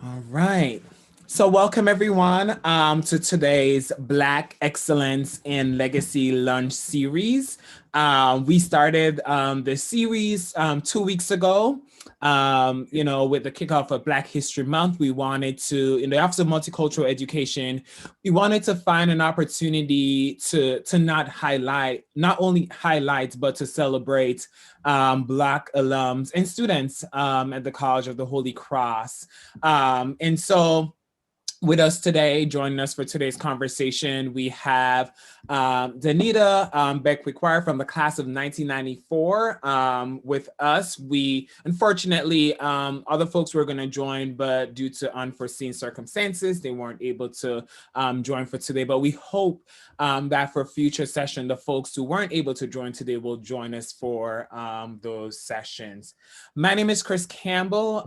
All right. So welcome everyone to today's Black Excellence in Legacy Lunch series. We started this series 2 weeks ago. With the kickoff of Black History Month, we wanted to, in the Office of Multicultural Education, we wanted to find an opportunity to not only highlight, but to celebrate Black alums and students at the College of the Holy Cross. And so with us today, joining us for today's conversation, we have Danita Beck Wickwire from the class of 1994 with us. We, unfortunately, other folks were going to join, but due to unforeseen circumstances, they weren't able to join for today. But we hope that for future session, the folks who weren't able to join today will join us for those sessions. My name is Chris Campbell.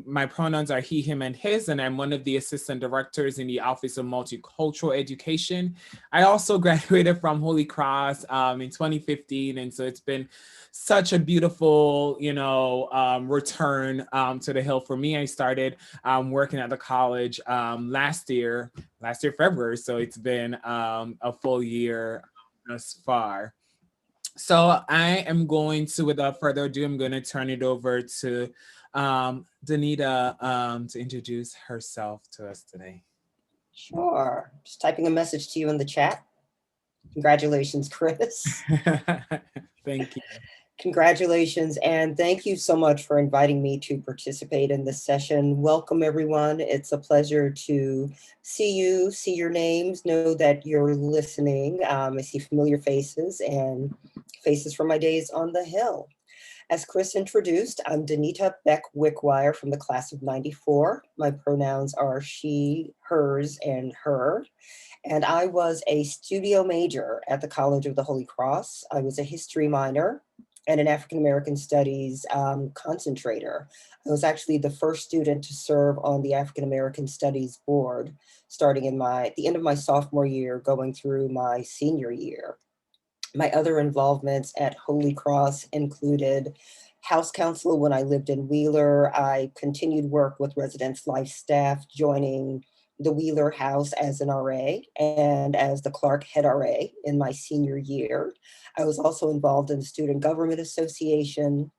My pronouns are he, him, and his, and I'm one of the assistant directors in the Office of Multicultural Education. I also graduated from Holy Cross in 2015, and so it's been such a beautiful, return to the Hill for me. I started working at the college last year, February, so it's been a full year thus far. So I am going to, without further ado, I'm going to turn it over to Danita to introduce herself to us today. Sure. Just typing a message to you in the chat. Congratulations, Chris. Thank you. Congratulations, and thank you so much for inviting me to participate in this session. Welcome, everyone. It's a pleasure to see you, see your names, know that you're listening. I see familiar faces and faces from my days on the Hill. As Chris introduced, I'm Danita Beck Wickwire from the class of 94. My pronouns are she, hers, and her. And I was a studio major at the College of the Holy Cross. I was a history minor and an African American Studies concentrator. I was actually the first student to serve on the African American Studies board, starting at the end of my sophomore year, going through my senior year. My other involvements at Holy Cross included House Counsel when I lived in Wheeler. I continued work with Residence Life staff, joining the Wheeler House as an RA and as the Clark Head RA in my senior year. I was also involved in the Student Government Association.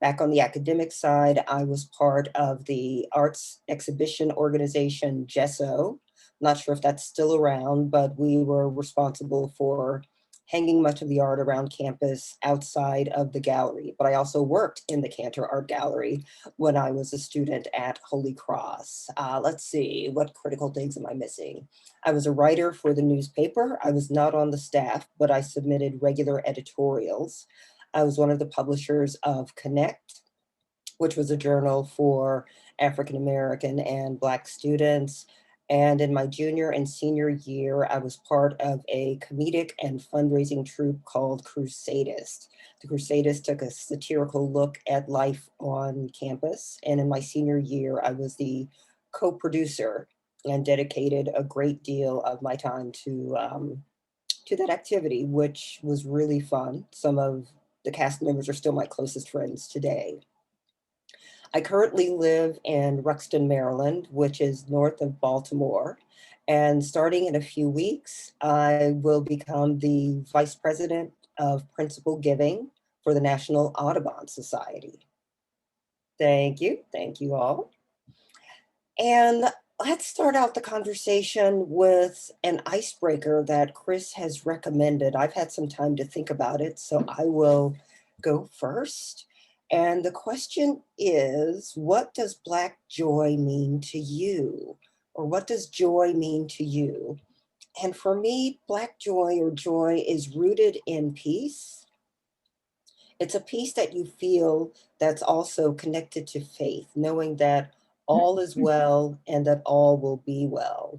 Back on the academic side, I was part of the Arts Exhibition Organization, GESO. Not sure if that's still around, but we were responsible for hanging much of the art around campus outside of the gallery. But I also worked in the Cantor Art Gallery when I was a student at Holy Cross. Let's see, what critical things am I missing? I was a writer for the newspaper. I was not on the staff, but I submitted regular editorials. I was one of the publishers of Connect, which was a journal for African American and Black students. And in my junior and senior year, I was part of a comedic and fundraising troupe called Crusadist. The Crusadist took a satirical look at life on campus. And in my senior year, I was the co-producer and dedicated a great deal of my time to that activity, which was really fun. Some of the cast members are still my closest friends today. I currently live in Ruxton, Maryland, which is north of Baltimore. And starting in a few weeks, I will become the Vice President of Principal Giving for the National Audubon Society. Thank you. Thank you all. And let's start out the conversation with an icebreaker that Chris has recommended. I've had some time to think about it, so I will go first. And the question is, what does Black joy mean to you? Or what does joy mean to you? And for me, Black joy or joy is rooted in peace. It's a peace that you feel that's also connected to faith, knowing that all is well and that all will be well,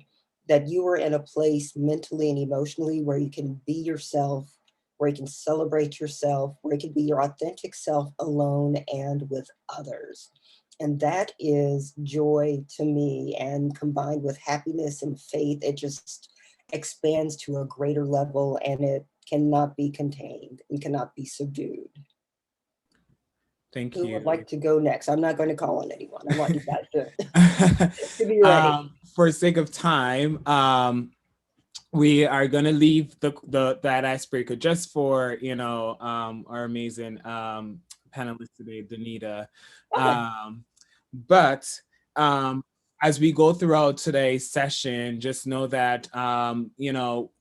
that you are in a place mentally and emotionally where you can be yourself, where you can celebrate yourself, where you can be your authentic self alone and with others. And that is joy to me. And combined with happiness and faith, it just expands to a greater level, and it cannot be contained and cannot be subdued. Thank Who would you. like to go next? I'm not going to call on anyone. I want you guys to be ready. For sake of time, we are gonna leave that icebreaker just for our amazing panelist today, Danita. Okay. But as we go throughout today's session, just know that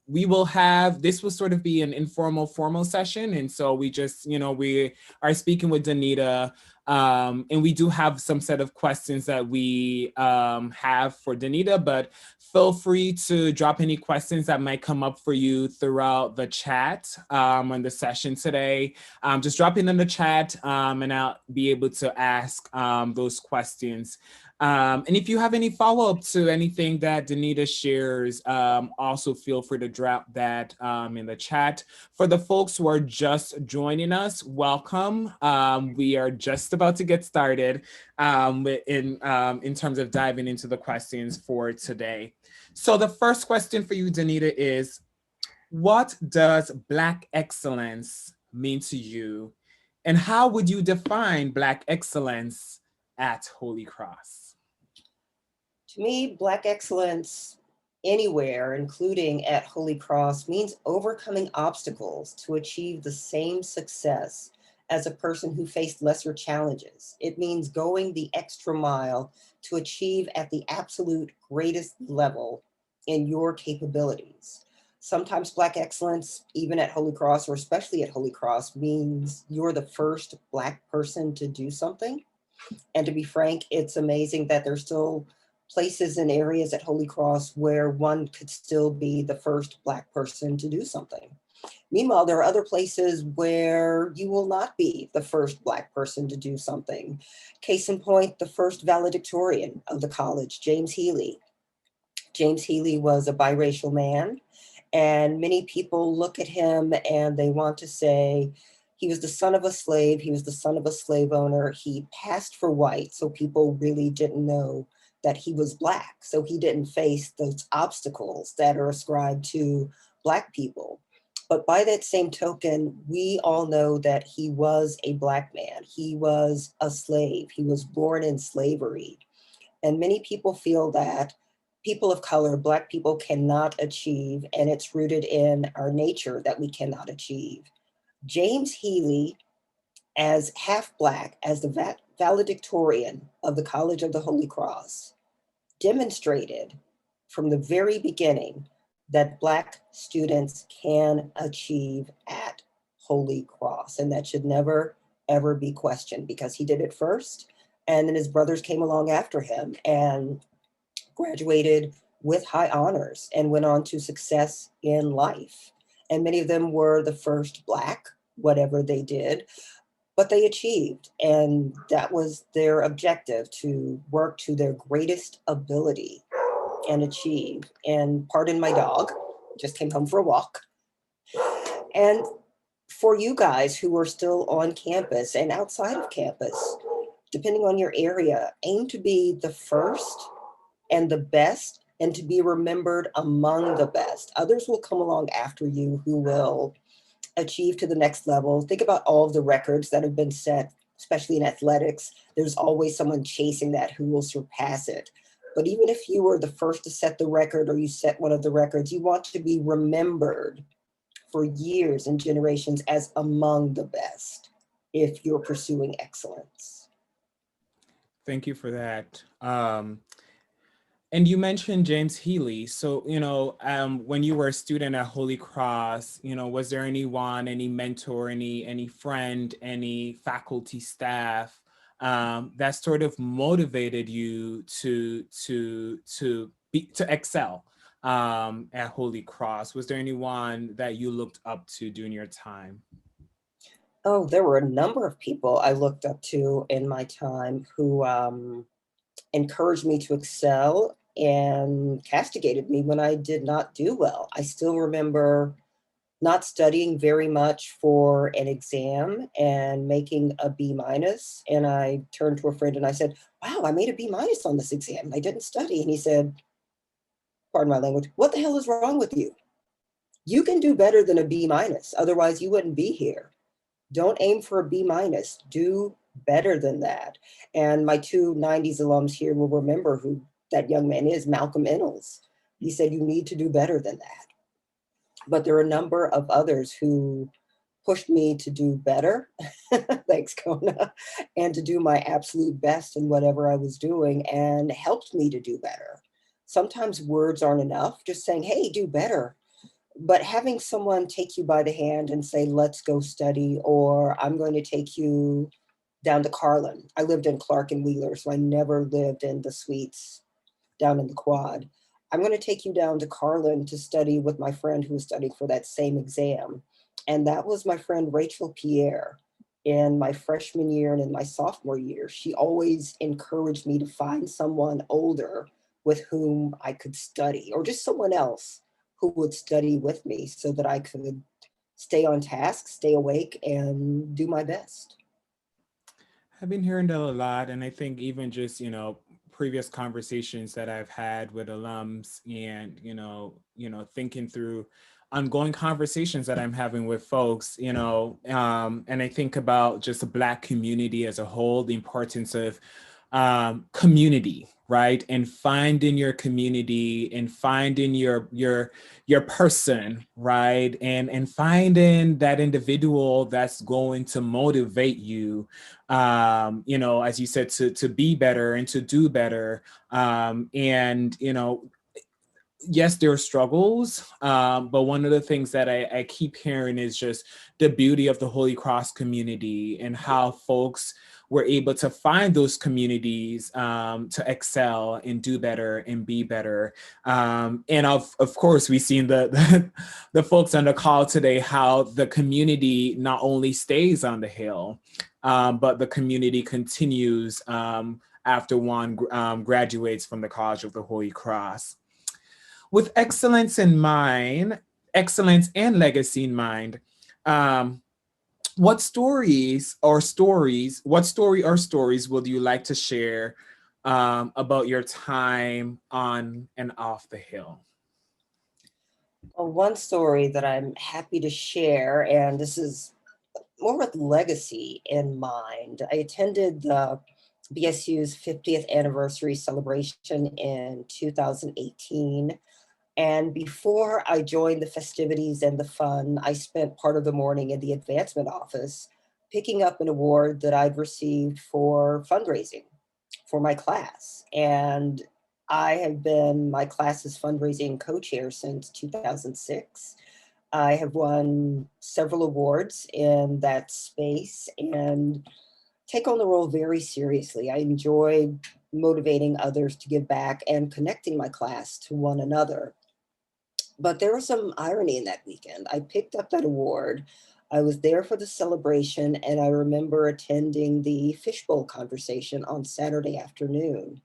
we will have, this will sort of be an informal formal session, and so we just we are speaking with Danita, and we do have some set of questions that we have for Danita, but feel free to drop any questions that might come up for you throughout the chat on the session today. Just drop it in the chat, and I'll be able to ask those questions. And if you have any follow-up to anything that Danita shares, also feel free to drop that in the chat. For the folks who are just joining us, welcome. We are just about to get started in terms of diving into the questions for today. So the first question for you, Danita, is what does Black excellence mean to you? And how would you define Black excellence at Holy Cross? To me, Black excellence anywhere, including at Holy Cross, means overcoming obstacles to achieve the same success as a person who faced lesser challenges. It means going the extra mile to achieve at the absolute greatest level in your capabilities. Sometimes Black excellence, even at Holy Cross, or especially at Holy Cross, means you're the first Black person to do something. And to be frank, it's amazing that there's still places and areas at Holy Cross where one could still be the first Black person to do something. Meanwhile, there are other places where you will not be the first Black person to do something. Case in point, the first valedictorian of the college, James Healy. James Healy was a biracial man, and many people look at him and they want to say, he was the son of a slave, he was the son of a slave owner, he passed for white, so people really didn't know that he was Black, so he didn't face those obstacles that are ascribed to Black people. But by that same token, we all know that he was a Black man. He was a slave. He was born in slavery. And many people feel that people of color, Black people, cannot achieve, and it's rooted in our nature that we cannot achieve. James Healy, as half Black, as the valedictorian of the College of the Holy Cross, demonstrated from the very beginning that Black students can achieve at Holy Cross. And that should never, ever be questioned, because he did it first. And then his brothers came along after him and graduated with high honors and went on to success in life. And many of them were the first Black, whatever they did, but they achieved. And that was their objective, to work to their greatest ability and achieve. And pardon my dog, just came home for a walk. And for you guys who are still on campus and outside of campus, depending on your area, aim to be the first and the best, and to be remembered among the best. Others will come along after you who will achieve to the next level. Think about all of the records that have been set, especially in athletics. There's always someone chasing that who will surpass it. But even if you were the first to set the record, or you set one of the records, you want to be remembered for years and generations as among the best if you're pursuing excellence. Thank you for that. And you mentioned James Healy. So, when you were a student at Holy Cross, was there anyone, any mentor, any friend, any faculty staff that sort of motivated you to excel at Holy Cross? Was there anyone that you looked up to during your time? Oh, there were a number of people I looked up to in my time who encouraged me to excel and castigated me when I did not do well. I still remember not studying very much for an exam and making a B minus. And I turned to a friend and I said, wow, I made a B minus on this exam. I didn't study. And he said, pardon my language, what the hell is wrong with you? You can do better than a B minus. Otherwise you wouldn't be here. Don't aim for a B minus. Do better than that. And my two 90s alums here will remember who that young man is, Malcolm Innes. He said, you need to do better than that. But there are a number of others who pushed me to do better, thanks Kona, and to do my absolute best in whatever I was doing and helped me to do better. Sometimes words aren't enough, just saying, hey, do better. But having someone take you by the hand and say, let's go study, or I'm going to take you down to Carlin. I lived in Clark and Wheeler, so I never lived in the suites down in the quad. I'm going to take you down to Carlin to study with my friend who was studying for that same exam. And that was my friend Rachel Pierre in my freshman year and in my sophomore year. She always encouraged me to find someone older with whom I could study, or just someone else who would study with me so that I could stay on task, stay awake, and do my best. I've been hearing that a lot, and I think even just previous conversations that I've had with alums, and thinking through ongoing conversations that I'm having with folks, and I think about just the Black community as a whole, the importance of community, right? And finding your community and finding your person, right? And finding that individual that's going to motivate you, as you said, to be better and to do better. And yes, there are struggles, but one of the things that I keep hearing is just the beauty of the Holy Cross community and how folks were able to find those communities to excel and do better and be better. And of course, we've seen the folks on the call today, how the community not only stays on the Hill, but the community continues after one graduates from the College of the Holy Cross. With excellence in mind, excellence and legacy in mind, what story or stories would you like to share about your time on and off the Hill? Well, one story that I'm happy to share, and this is more with legacy in mind. I attended the BSU's 50th anniversary celebration in 2018. And before I joined the festivities and the fun, I spent part of the morning in the advancement office picking up an award that I'd received for fundraising for my class. And I have been my class's fundraising co-chair since 2006. I have won several awards in that space and take on the role very seriously. I enjoy motivating others to give back and connecting my class to one another. But there was some irony in that weekend. I picked up that award. I was there for the celebration, and I remember attending the fishbowl conversation on Saturday afternoon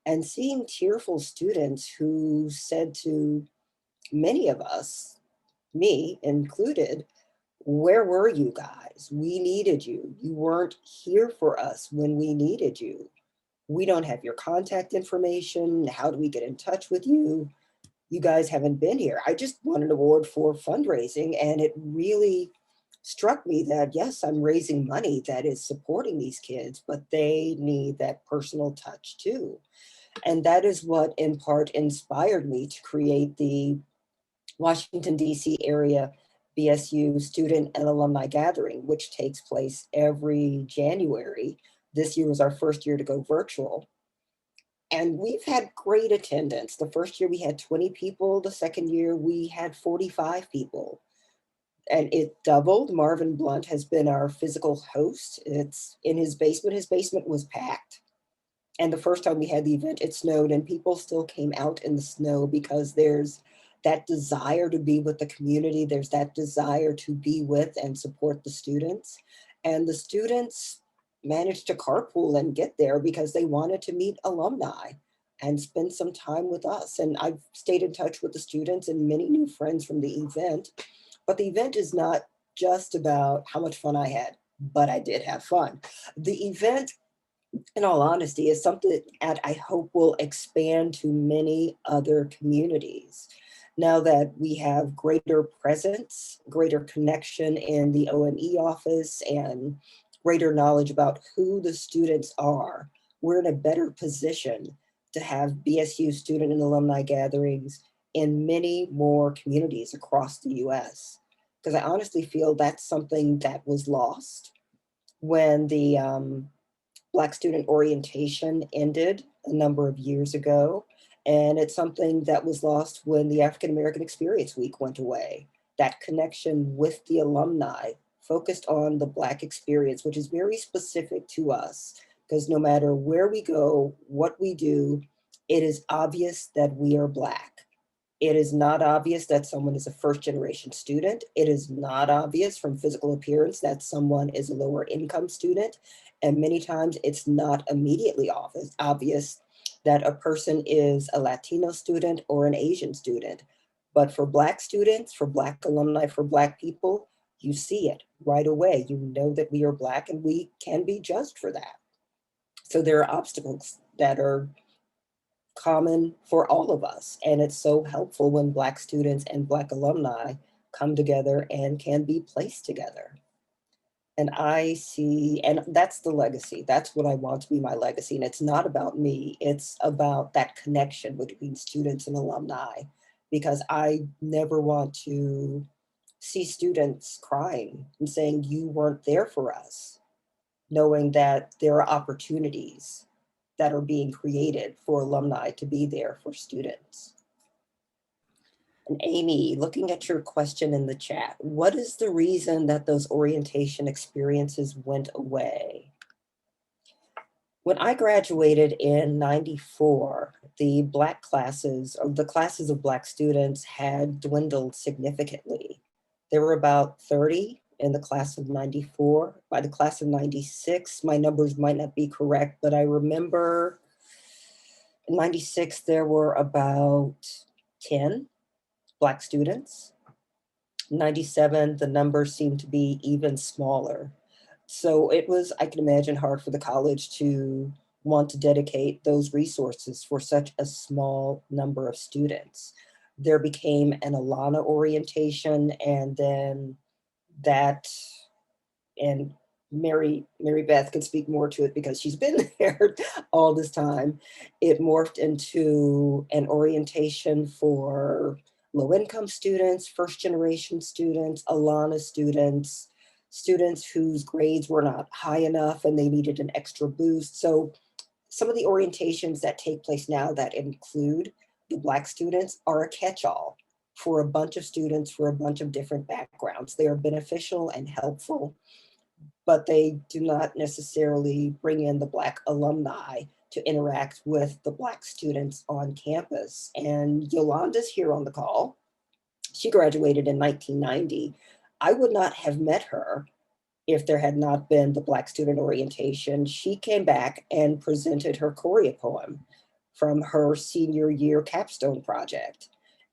and seeing tearful students who said to many of us, me included, where were you guys? We needed you. You weren't here for us when we needed you. We don't have your contact information. How do we get in touch with you? You guys haven't been here. I just won an award for fundraising, and it really struck me that, yes, I'm raising money that is supporting these kids, but they need that personal touch too. And that is what in part inspired me to create the Washington, D.C. area BSU student and alumni gathering, which takes place every January. This year was our first year to go virtual. And we've had great attendance. The first year we had 20 people. The second year we had 45 people. And it doubled. Marvin Blunt has been our physical host. It's in his basement. His basement was packed. And the first time we had the event, it snowed and people still came out in the snow because there's that desire to be with the community. There's that desire to be with and support the students. And the students managed to carpool and get there because they wanted to meet alumni and spend some time with us. And I've stayed in touch with the students and many new friends from the event. But the event is not just about how much fun I had, but I did have fun. The event, in all honesty, is something that I hope will expand to many other communities. Now that we have greater presence, greater connection in the OME office, and greater knowledge about who the students are, we're in a better position to have BSU student and alumni gatherings in many more communities across the US. Because I honestly feel that's something that was lost when the Black student orientation ended a number of years ago. And it's something that was lost when the African American Experience Week went away. That connection with the alumni focused on the Black experience, which is very specific to us, because no matter where we go, what we do, it is obvious that we are Black. It is not obvious that someone is a first generation student. It is not obvious from physical appearance that someone is a lower income student. And many times it's not immediately obvious that a person is a Latino student or an Asian student. But for Black students, for Black alumni, for Black people, you see it right away. You know that we are Black and we can be judged for that. So there are obstacles that are common for all of us. And it's so helpful when Black students and Black alumni come together and can be placed together. And I see, and that's the legacy. That's what I want to be my legacy. And it's not about me, it's about that connection between students and alumni, because I never want to see students crying and saying, you weren't there for us, knowing that there are opportunities that are being created for alumni to be there for students. And Amy, looking at your question in the chat, what is the reason that those orientation experiences went away? When I graduated in '94, the Black classes, or the classes of Black students had dwindled significantly. There were about 30 in the class of '94. By the class of '96, my numbers might not be correct, but I remember in '96, there were about 10 Black students. 97, the numbers seemed to be even smaller. So it was, I can imagine, hard for the college to want to dedicate those resources for such a small number of students. There became an alumna orientation, and then that, and Mary Beth can speak more to it because she's been there all this time. It morphed into an orientation for low-income students, first-generation students, alumna students, students whose grades were not high enough and they needed an extra boost. So some of the orientations that take place now that include the Black students are a catch-all for a bunch of students, for a bunch of different backgrounds. They are beneficial and helpful, but they do not necessarily bring in the Black alumni to interact with the Black students on campus. And Yolanda's here on the call. She graduated in 1990. I would not have met her if there had not been the Black student orientation. She came back and presented her Chorea poem from her senior year capstone project.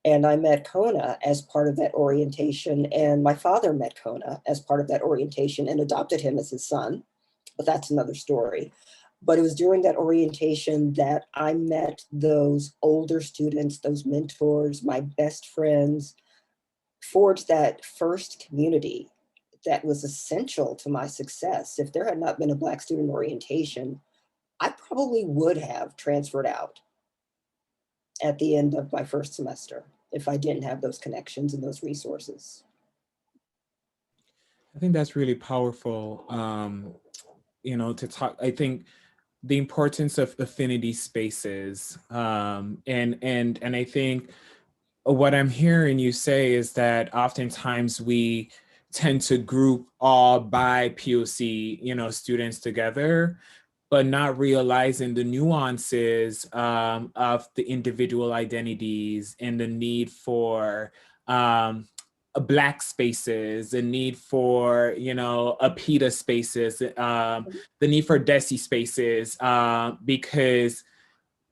And I met Kona as part of that orientation, and my father met Kona as part of that orientation and adopted him as his son, but that's another story. But it was during that orientation that I met those older students, those mentors, my best friends, forged that first community that was essential to my success. If there had not been a Black student orientation, I probably would have transferred out at the end of my first semester if I didn't have those connections and those resources. I think that's really powerful, to talk. I think the importance of affinity spaces, and I think what I'm hearing you say is that oftentimes we tend to group all by POC, students together, but not realizing the nuances of the individual identities and the need for Black spaces, the need for, APITA spaces, the need for DESI spaces, because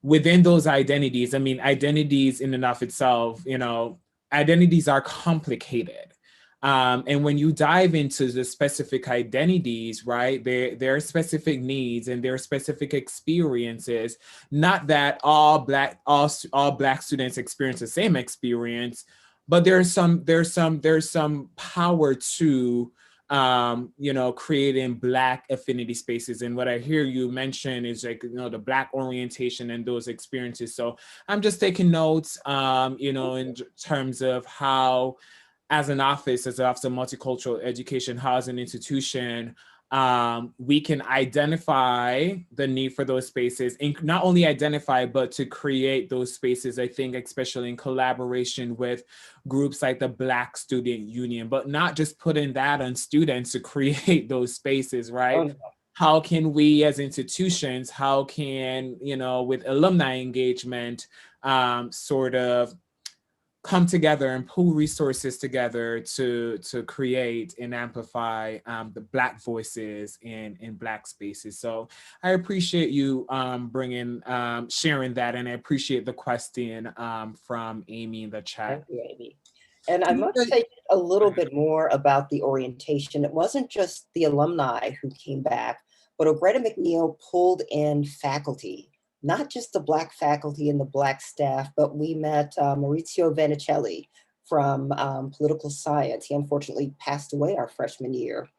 within those identities, I mean, identities in and of itself, identities are complicated. And when you dive into the specific identities, right, there are specific needs and there are specific experiences. Not that all Black students experience the same experience, but there's some power to creating Black affinity spaces. And what I hear you mention is like, the Black orientation and those experiences. So I'm just taking notes, in terms of how, as an office, as an Office of Multicultural Education, how as an institution, we can identify the need for those spaces, and not only identify, but to create those spaces, I think, especially in collaboration with groups like the Black Student Union, but not just putting that on students to create those spaces, right? Oh, How can we as institutions, how can, with alumni engagement, sort of come together and pool resources together to create and amplify the Black voices in Black spaces. So I appreciate you sharing that, and I appreciate the question from Amy in the chat. thank you, Amy. And I must say a little bit more about the orientation. It wasn't just the alumni who came back, but Greta McNeil pulled in faculty, not just the Black faculty and the Black staff, but we met Maurizio Vanicelli from political science. He unfortunately passed away our freshman year,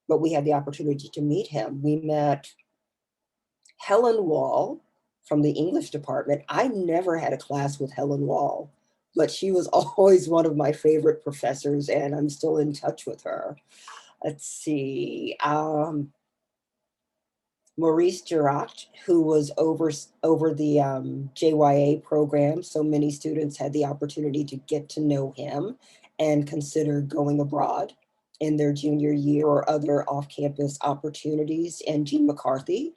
but we had the opportunity to meet him. We met Helen Wall from the English department. I never had a class with Helen Wall, but she was always one of my favorite professors, and I'm still in touch with her. Let's see. Maurice Girat, who was over the JYA program. So many students had the opportunity to get to know him and consider going abroad in their junior year or other off-campus opportunities. And Jean McCarthy,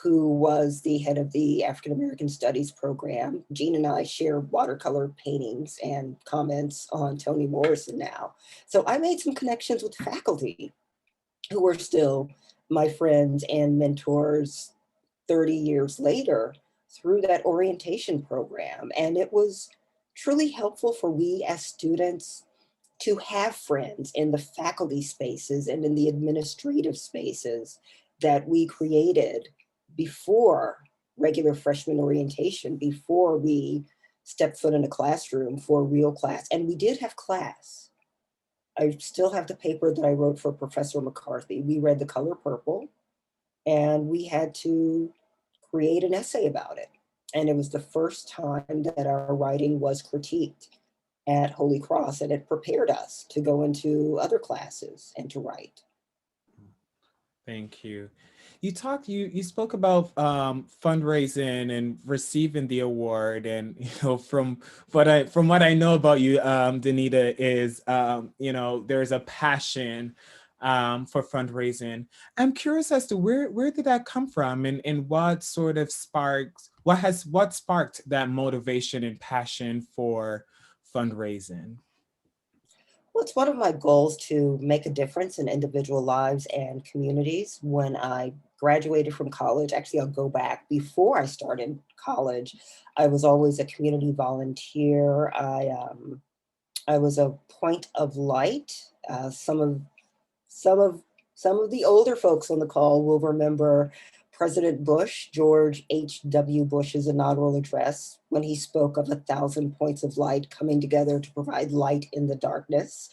who was the head of the African American Studies program. Jean and I shared watercolor paintings and comments on Toni Morrison now. So I made some connections with faculty who are still my friends and mentors 30 years later through that orientation program. And it was truly helpful for we as students to have friends in the faculty spaces and in the administrative spaces that we created before regular freshman orientation, before we stepped foot in a classroom for a real class. And we did have class. I still have the paper that I wrote for Professor McCarthy. We read The Color Purple, and we had to create an essay about it. And it was the first time that our writing was critiqued at Holy Cross, and it prepared us to go into other classes and to write. Thank you. You spoke about fundraising and receiving the award, and from what I know about you, Danita, is there's a passion for fundraising. I'm curious as to where did that come from, and what sort of what sparked that motivation and passion for fundraising? Well, it's one of my goals to make a difference in individual lives and communities. When I graduated from college, actually, I'll go back. Before I started college, I was always a community volunteer. I was a point of light. Some of some of the older folks on the call will remember President Bush, George H.W. Bush's inaugural address, when he spoke of 1,000 points of light coming together to provide light in the darkness.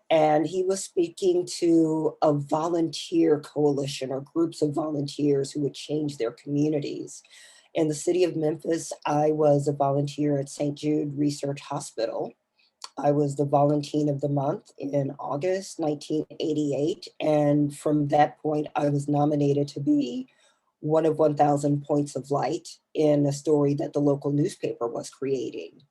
And he was speaking to a volunteer coalition or groups of volunteers who would change their communities. In the city of Memphis, I was a volunteer at St. Jude Research Hospital. I was the Volunteer of the Month in August 1988. And from that point, I was nominated to be one of 1,000 points of light in a story that the local newspaper was creating.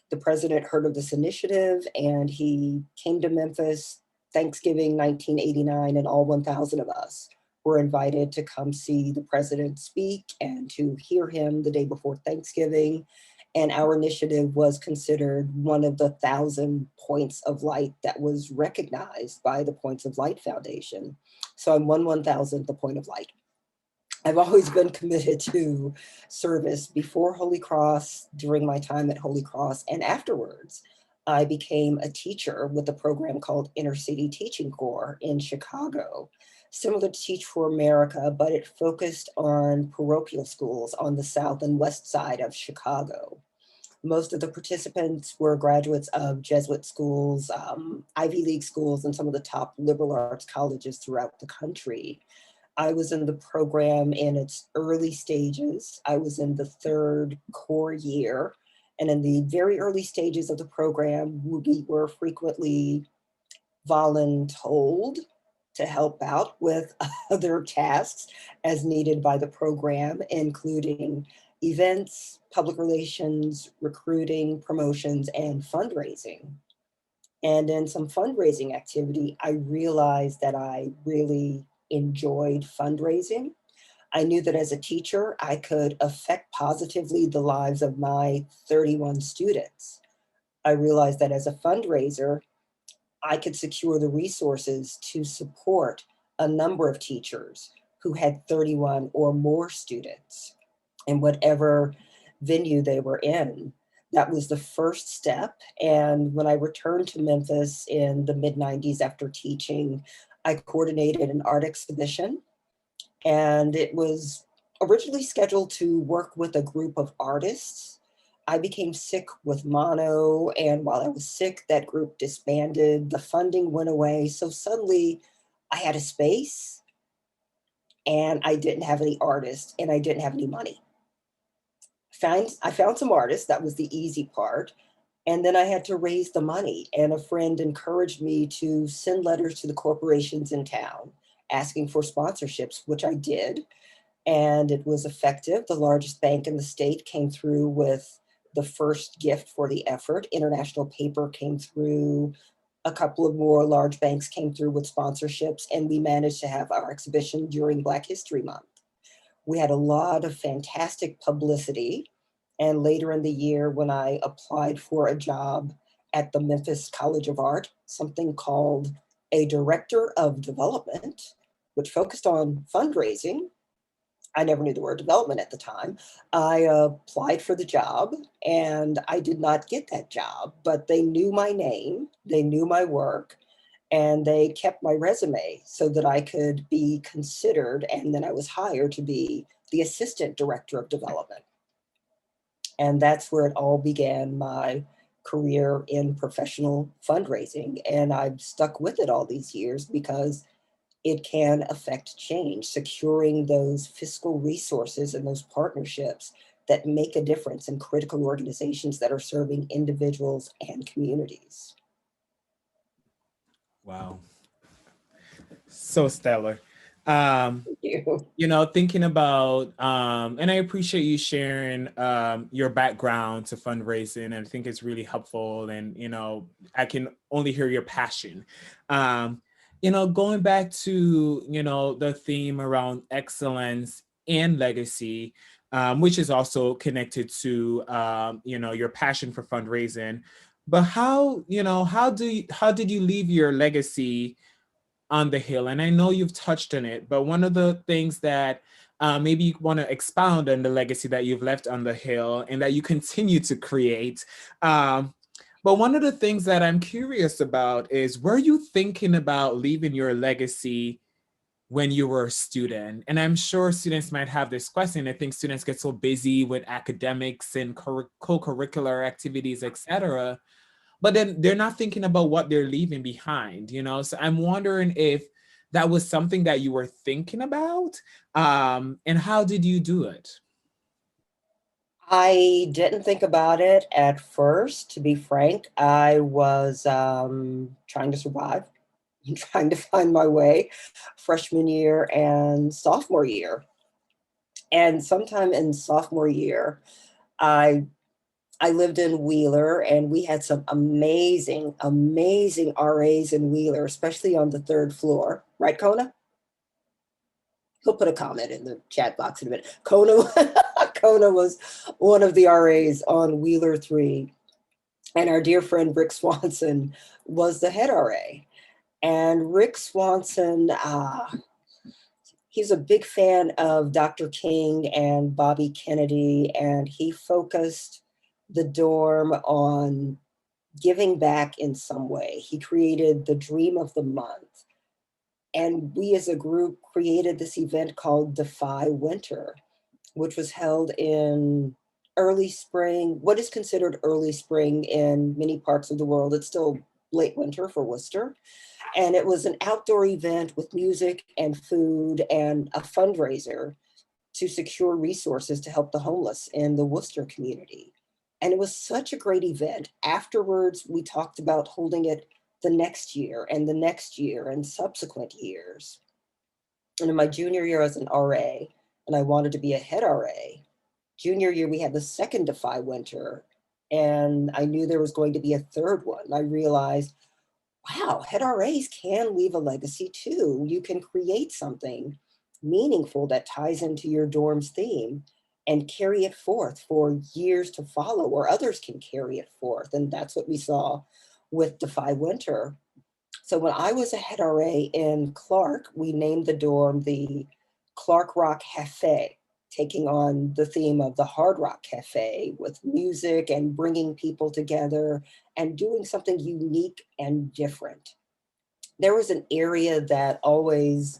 The president heard of this initiative and he came to Memphis Thanksgiving 1989, and all 1,000 of us were invited to come see the president speak and to hear him the day before Thanksgiving. And our initiative was considered one of the 1,000 points of light that was recognized by the Points of Light Foundation. So I'm 1/1000th the point of light. I've always been committed to service before Holy Cross, during my time at Holy Cross, and afterwards. I became a teacher with a program called Inner City Teaching Corps in Chicago, similar to Teach for America, but it focused on parochial schools on the south and west side of Chicago. Most of the participants were graduates of Jesuit schools, Ivy League schools, and some of the top liberal arts colleges throughout the country. I was in the program in its early stages. I was in the third core year. And in the very early stages of the program, we were frequently voluntold to help out with other tasks as needed by the program, including events, public relations, recruiting, promotions, and fundraising. And in some fundraising activity, I realized that I really enjoyed fundraising. I knew that as a teacher, I could affect positively the lives of my 31 students. I realized that as a fundraiser, I could secure the resources to support a number of teachers who had 31 or more students in whatever venue they were in. That was the first step. And when I returned to Memphis in the mid 90s after teaching, I coordinated an art exhibition. And it was originally scheduled to work with a group of artists. I became sick with mono, and while I was sick, that group disbanded, the funding went away. So suddenly I had a space and I didn't have any artists and I didn't have any money. I found some artists, that was the easy part. And then I had to raise the money. And a friend encouraged me to send letters to the corporations in town asking for sponsorships, which I did. And it was effective. The largest bank in the state came through with the first gift for the effort. International Paper came through. A couple of more large banks came through with sponsorships, and we managed to have our exhibition during Black History Month. We had a lot of fantastic publicity. And later in the year, when I applied for a job at the Memphis College of Art, something called a director of development, which focused on fundraising. I never knew the word development at the time. I applied for the job and I did not get that job, but they knew my name, they knew my work, and they kept my resume so that I could be considered. And then I was hired to be the assistant director of development. And that's where it all began, my career in professional fundraising. And I've stuck with it all these years because it can affect change, securing those fiscal resources and those partnerships that make a difference in critical organizations that are serving individuals and communities. Wow. So stellar. Um, Thank you. Thinking about, and I appreciate you sharing your background to fundraising. And I think it's really helpful. And, I can only hear your passion. Going back to, the theme around excellence and legacy, which is also connected to, your passion for fundraising. But how did you leave your legacy on the Hill? And I know you've touched on it, but one of the things that maybe you want to expound on the legacy that you've left on the Hill and that you continue to create. But one of the things that I'm curious about is, were you thinking about leaving your legacy when you were a student? And I'm sure students might have this question. I think students get so busy with academics and co-curricular activities, etc., but then they're not thinking about what they're leaving behind. So I'm wondering if that was something that you were thinking about, and how did you do it? I didn't think about it at first, to be frank. I was trying to survive, trying to find my way freshman year and sophomore year. And sometime in sophomore year, I I lived in Wheeler and we had some amazing, amazing RAs in Wheeler, especially on the third floor. Right, Kona? He'll put a comment in the chat box in a minute. Kona, Kona was one of the RAs on Wheeler 3. And our dear friend Rick Swanson was the head RA. And Rick Swanson, he's a big fan of Dr. King and Bobby Kennedy, and he focused the dorm on giving back in some way. He created the Dream of the Month. And we as a group created this event called Defy Winter, which was held in early spring, what is considered early spring in many parts of the world. It's still late winter for Worcester. And it was an outdoor event with music and food and a fundraiser to secure resources to help the homeless in the Worcester community. And it was such a great event. Afterwards, we talked about holding it the next year and the next year and subsequent years. And in my junior year as an RA, and I wanted to be a head RA, junior year, we had the second Defy Winter, and I knew there was going to be a third one. I realized, wow, head RAs can leave a legacy too. You can create something meaningful that ties into your dorm's theme and carry it forth for years to follow, or others can carry it forth. And that's what we saw with Defy Winter. So when I was a head RA in Clark, we named the dorm the Clark Rock Cafe, taking on the theme of the Hard Rock Cafe with music and bringing people together and doing something unique and different. There was an area that always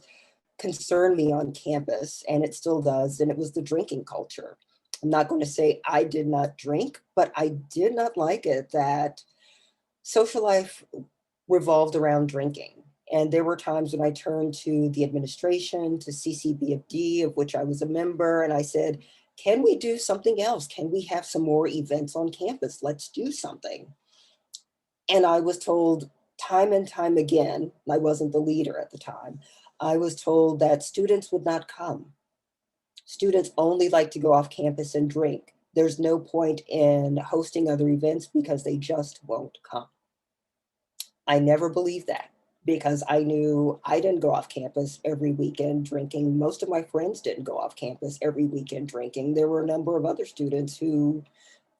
concerned me on campus, and it still does, and it was the drinking culture. I'm not going to say I did not drink, but I did not like it that social life revolved around drinking. And there were times when I turned to the administration, to CCBFD, of which I was a member, and I said, can we do something else? Can we have some more events on campus? Let's do something. And I was told time and time again, I wasn't the leader at the time, I was told that students would not come. Students only like to go off campus and drink. There's no point in hosting other events because they just won't come. I never believed that because I knew I didn't go off campus every weekend drinking. Most of my friends didn't go off campus every weekend drinking. There were a number of other students who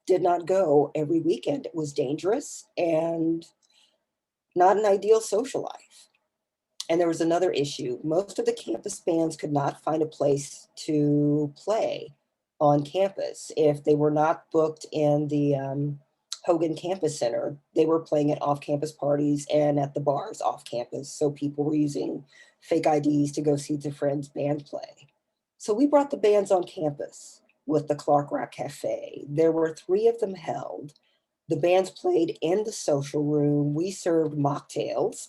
did not go every weekend. It was dangerous and not an ideal social life. And there was another issue. Most of the campus bands could not find a place to play on campus. If they were not booked in the Hogan Campus Center, they were playing at off-campus parties and at the bars off campus. So people were using fake IDs to go see their friends' band play. So we brought the bands on campus with the Clark Rock Cafe. There were 3 of them held. The bands played in the social room. We served mocktails,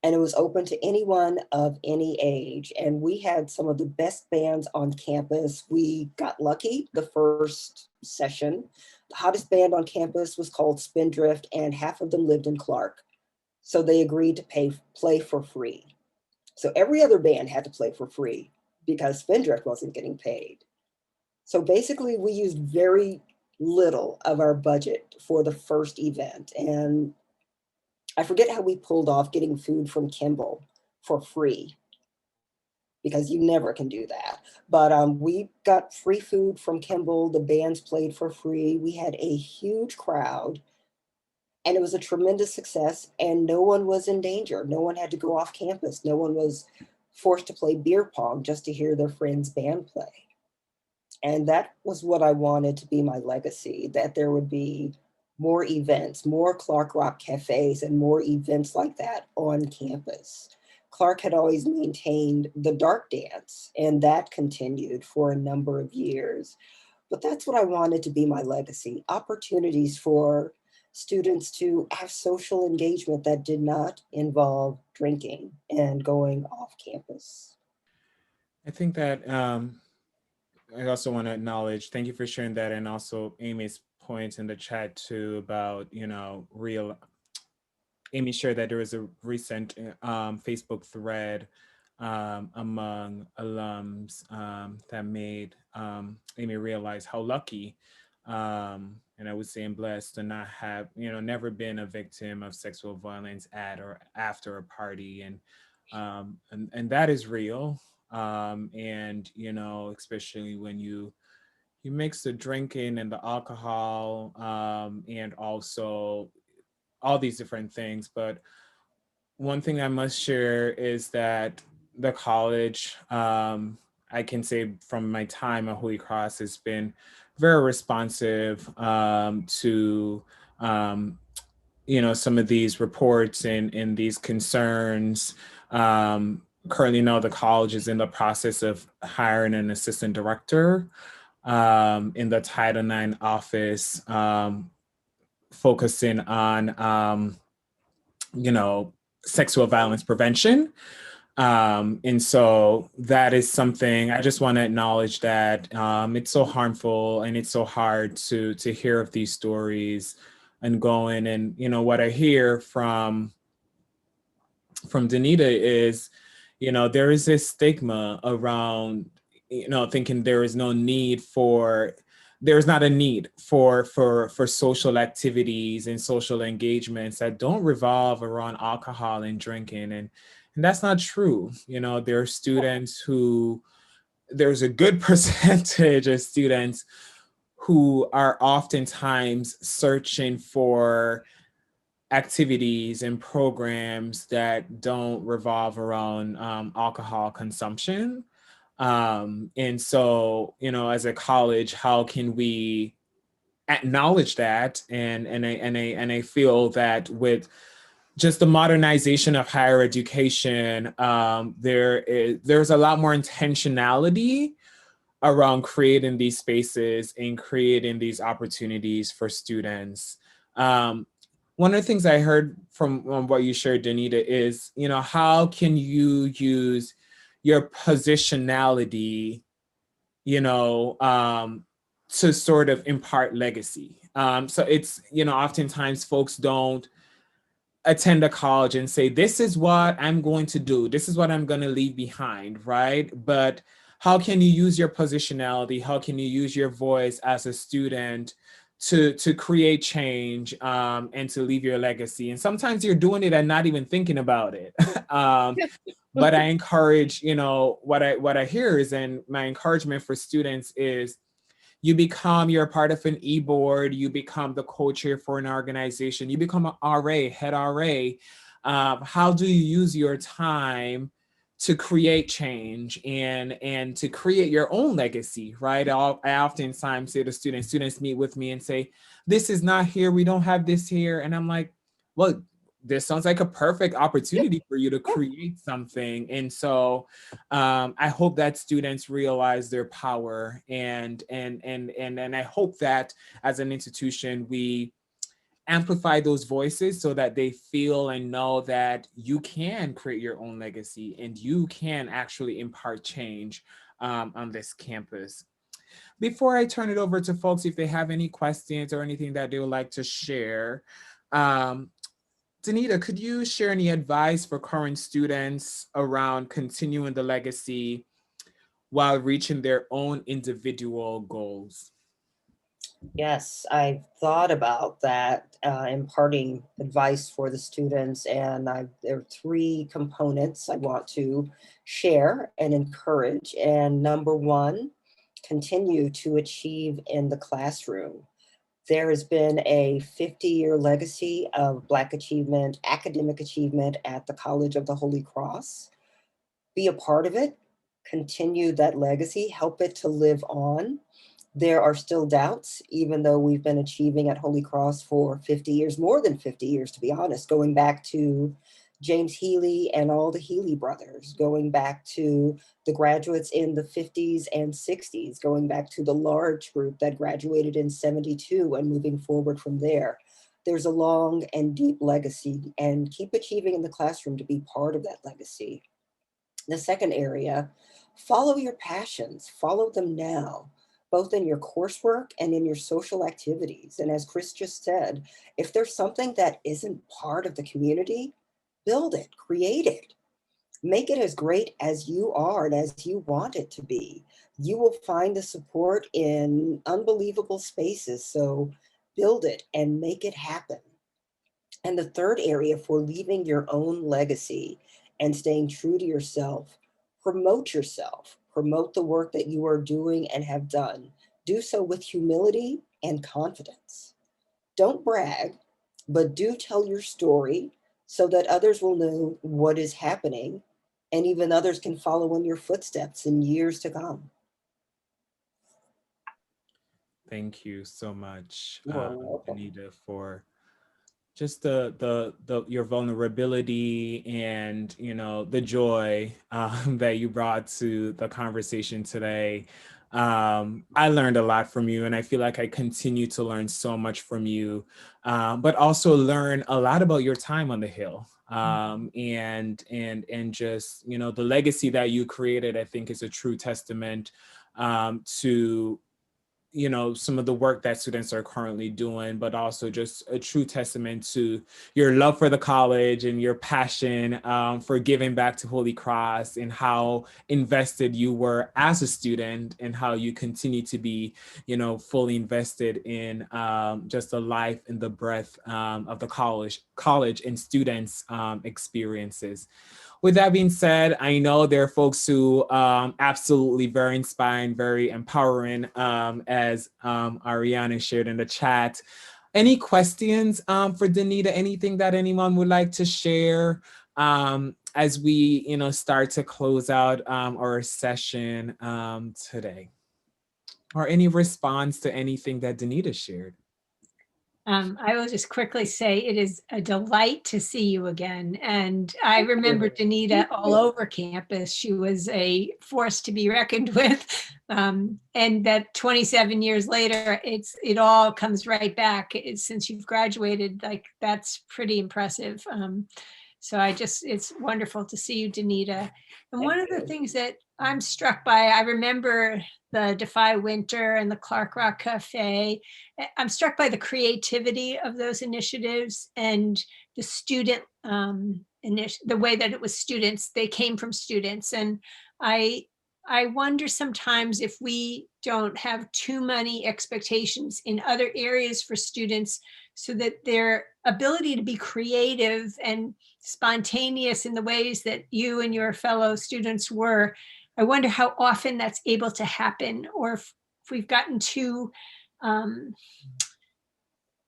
and it was open to anyone of any age. And we had some of the best bands on campus. We got lucky the first session. The hottest band on campus was called Spindrift, and half of them lived in Clark. So they agreed to play for free. So every other band had to play for free because Spindrift wasn't getting paid. So basically, we used very little of our budget for the first event. And I forget how we pulled off getting food from Kimball for free because you never can do that. But we got free food from Kimball. The bands played for free. We had a huge crowd and it was a tremendous success and no one was in danger. No one had to go off campus. No one was forced to play beer pong just to hear their friend's band play. And that was what I wanted to be my legacy, that there would be more events, more Clark Rock cafes, and more events like that on campus. Clark had always maintained the dark dance, and that continued for a number of years. But that's what I wanted to be my legacy, opportunities for students to have social engagement that did not involve drinking and going off campus. I think that I also want to acknowledge, thank you for sharing that, and also Amy's points in the chat too about, real. Amy shared that there was a recent Facebook thread among alums that made Amy realize how lucky, and I would say I'm blessed to not have, never been a victim of sexual violence at or after a party, and that is real. And especially when you mix the drinking and the alcohol, and also all these different things. But one thing I must share is that the college, I can say from my time at Holy Cross, has been very responsive to some of these reports and these concerns. Currently now the college is in the process of hiring an assistant director. in the Title IX office, focusing on, sexual violence prevention. And so that is something I just want to acknowledge, that it's so harmful and it's so hard to hear of these stories and going. And, what I hear from Danita is, there is this stigma around, thinking there's not a need for social activities and social engagements that don't revolve around alcohol and drinking. And that's not true. There are students there's a good percentage of students who are oftentimes searching for activities and programs that don't revolve around alcohol consumption. And so, as a college, how can we acknowledge that? And I feel that with just the modernization of higher education, there's a lot more intentionality around creating these spaces and creating these opportunities for students. One of the things I heard from what you shared, Danita, is, how can you use your positionality, to sort of impart legacy. So it's, oftentimes folks don't attend a college and say, this is what I'm going to do, this is what I'm going to leave behind, right? But how can you use your positionality? How can you use your voice as a student to create change, and to leave your legacy? And sometimes you're doing it and not even thinking about it. But I encourage, what I hear is, and my encouragement for students is, you're a part of an e-board, you become the co-chair for an organization, you become an RA, head RA. How do you use your time to create change and to create your own legacy, right? I oftentimes say to students meet with me and say, this is not here, we don't have this here. And I'm like, well, this sounds like a perfect opportunity for you to create something. And so I hope that students realize their power, and I hope that as an institution, we amplify those voices so that they feel and know that you can create your own legacy and you can actually impart change on this campus. Before I turn it over to folks, if they have any questions or anything that they would like to share, um, Danita, could you share any advice for current students around continuing the legacy while reaching their own individual goals? Yes, I've thought about that, imparting advice for the students, and there are three components I want to share and encourage. And number one, continue to achieve in the classroom. There has been a 50-year legacy of Black achievement, academic achievement at the College of the Holy Cross. Be a part of it, continue that legacy, help it to live on. There are still doubts, even though we've been achieving at Holy Cross for 50 years, more than 50 years, to be honest, going back to James Healy and all the Healy brothers, going back to the graduates in the 50s and 60s, going back to the large group that graduated in 72 and moving forward from there. There's a long and deep legacy, and keep achieving in the classroom to be part of that legacy. The second area, follow your passions, follow them now, both in your coursework and in your social activities. And as Chris just said, if there's something that isn't part of the community, build it, create it, make it as great as you are and as you want it to be. You will find the support in unbelievable spaces. So build it and make it happen. And the third area for leaving your own legacy and staying true to yourself, promote the work that you are doing and have done. Do so with humility and confidence. Don't brag, but do tell your story so that others will know what is happening, and even others can follow in your footsteps in years to come. Thank you so much, You're welcome. Anita, for just the your vulnerability and the joy that you brought to the conversation today. I learned a lot from you, and I feel like I continue to learn so much from you, but also learn a lot about your time on the Hill. And just, you know, the legacy that you created, I think, is a true testament to, you know, some of the work that students are currently doing, but also just a true testament to your love for the college and your passion for giving back to Holy Cross, and how invested you were as a student, and how you continue to be, you know, fully invested in just the life and the breadth of the college and students experiences. With that being said, I know there are folks who absolutely very inspiring, very empowering, as Ariana shared in the chat. Any questions for Danita? Anything that anyone would like to share as we, you know, start to close out our session today? Or any response to anything that Danita shared? I will just quickly say it is a delight to see you again. And I remember Danita all over campus. She was a force to be reckoned with. And that 27 years later, it all comes right back. Since you've graduated, like, that's pretty impressive. So it's wonderful to see you, Danita. And one of the things that I'm struck by, I remember the Defy Winter and the Clark Rock Cafe. I'm struck by the creativity of those initiatives and the student, the way that it was students, they came from students. And I wonder sometimes if we don't have too many expectations in other areas for students, so that their ability to be creative and spontaneous in the ways that you and your fellow students were, I wonder how often that's able to happen, or if we've gotten too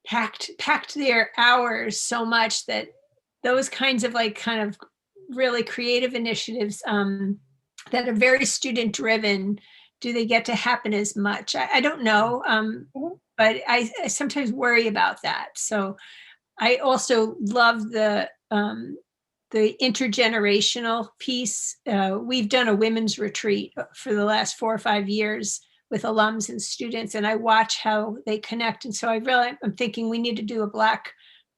packed their hours so much that those kinds of kind of really creative initiatives that are very student driven, do they get to happen as much? I don't know, but I sometimes worry about that. So I also love the intergenerational piece. We've done a women's retreat for the last 4 or 5 years with alums and students, and I watch how they connect. And so I'm thinking we need to do a Black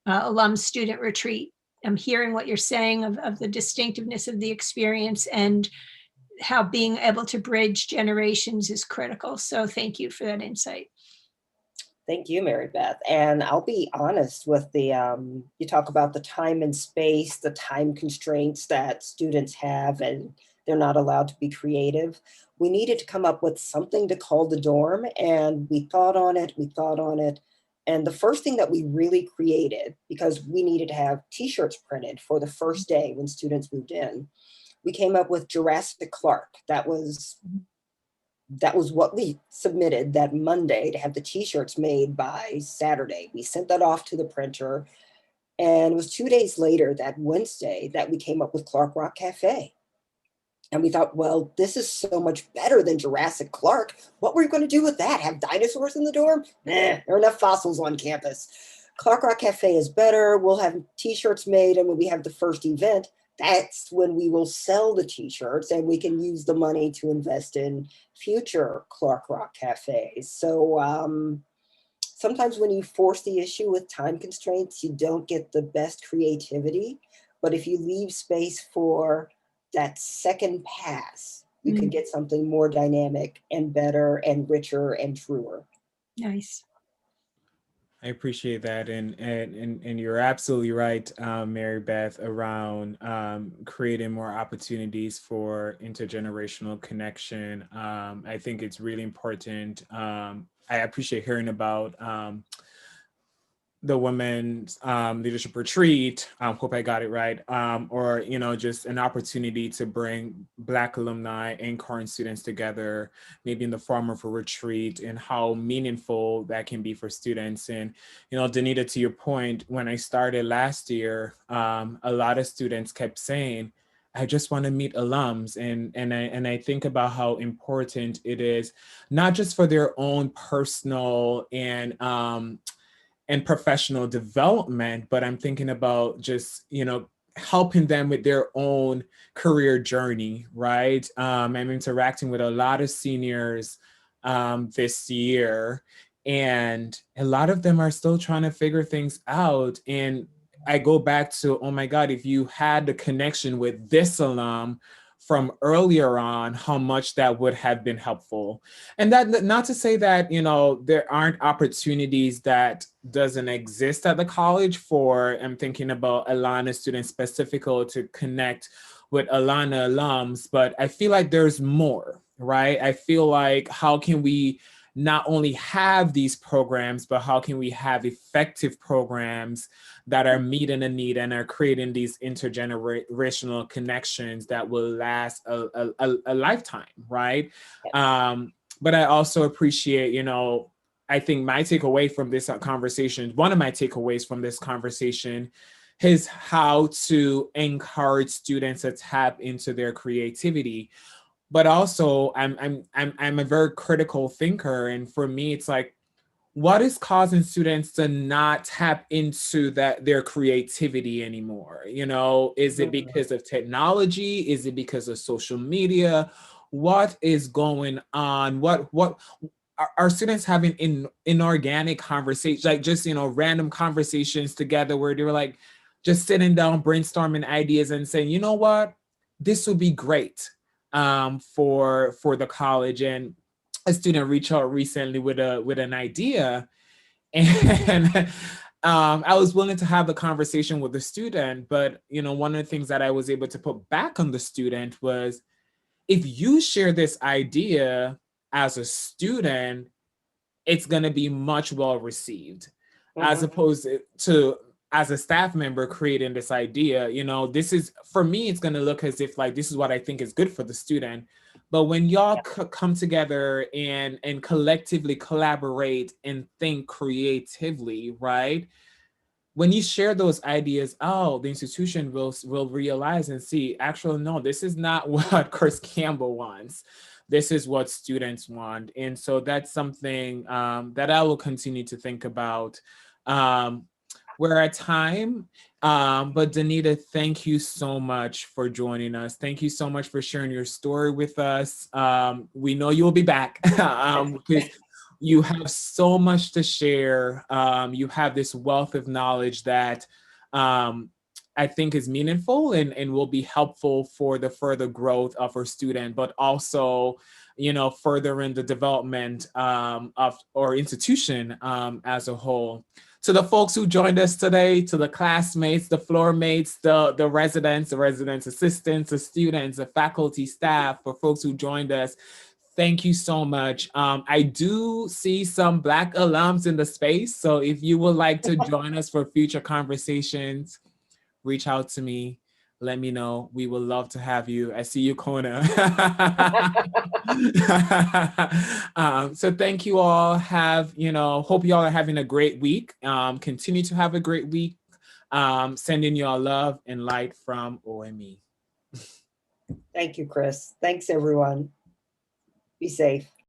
alum student retreat. I'm hearing what you're saying of the distinctiveness of the experience, and how being able to bridge generations is critical. So thank you for that insight. Thank you, Mary Beth. And I'll be honest with you talk about the time and space, the time constraints that students have, and they're not allowed to be creative. We needed to come up with something to call the dorm, and we thought on it. And the first thing that we really created, because we needed to have t-shirts printed for the first day when students moved in, we came up with Jurassic Clark. That was what we submitted that Monday, to have the t-shirts made by Saturday. We sent that off to the printer, and it was 2 days later, that Wednesday, that we came up with Clark Rock Cafe. And we thought, well, this is so much better than Jurassic Clark. What were we going to do with that? Have dinosaurs in the dorm? Nah, there are enough fossils on campus. Clark Rock Cafe is better. We'll have t-shirts made, and when we have the first event, that's when we will sell the t-shirts, and we can use the money to invest in future Clark Rock Cafes. So sometimes when you force the issue with time constraints, you don't get the best creativity. But if you leave space for that second pass, you can get something more dynamic and better and richer and truer. Nice. I appreciate that, and you're absolutely right, Mary Beth, around creating more opportunities for intergenerational connection. I think it's really important. I appreciate hearing about the women's leadership retreat. Hope I got it right. Or, you know, just an opportunity to bring Black alumni and current students together, maybe in the form of a retreat, and how meaningful that can be for students. And, you know, Danita, to your point, when I started last year, a lot of students kept saying, I just want to meet alums. And I think about how important it is, not just for their own personal and professional development, but I'm thinking about just, you know, helping them with their own career journey, right? I'm interacting with a lot of seniors this year. And a lot of them are still trying to figure things out. And I go back to, oh my God, if you had the connection with this alum from earlier on, how much that would have been helpful. And that, not to say that, you know, there aren't opportunities that doesn't exist at the college for, I'm thinking about Alana students specifically to connect with Alana alums, but I feel like there's more, right? I feel like how can we not only have these programs, but how can we have effective programs that are meeting a need and are creating these intergenerational connections that will last a lifetime, right? But I also appreciate, you know, I think my takeaway from this conversation, one of my takeaways from this conversation is how to encourage students to tap into their creativity. But also I'm a very critical thinker. And for me, it's like, what is causing students to not tap into their creativity anymore? You know, is it because of technology? Is it because of social media? What is going on? What are students having inorganic conversations, like just, you know, random conversations together where they're like just sitting down, brainstorming ideas and saying, you know what, this would be great for the college. And a student reached out recently with an idea, and I was willing to have the conversation with the student. But you know, one of the things that I was able to put back on the student was, if you share this idea as a student, it's going to be much well received, as opposed to as a staff member creating this idea. You know, this is, for me, it's going to look as if like, this is what I think is good for the student. But when y'all come together and collectively collaborate and think creatively, right? When you share those ideas, oh, the institution will realize and see, actually, no, this is not what Chris Campbell wants. This is what students want. And so that's something that I will continue to think about. We're at time, but Danita, thank you so much for joining us. Thank you so much for sharing your story with us. We know you will be back because you have so much to share. You have this wealth of knowledge that I think is meaningful and will be helpful for the further growth of our student, but also, you know, further in the development of our institution as a whole. To the folks who joined us today, to the classmates, the floor mates, the residents assistants, the students, the faculty, staff, for folks who joined us, thank you so much. I do see some Black alums in the space, so if you would like to join us for future conversations, reach out to me. Let me know. We would love to have you. I see you, Kona. So thank you all. Hope you all are having a great week. Continue to have a great week. Sending you all love and light from OME. Thank you, Chris. Thanks, everyone. Be safe.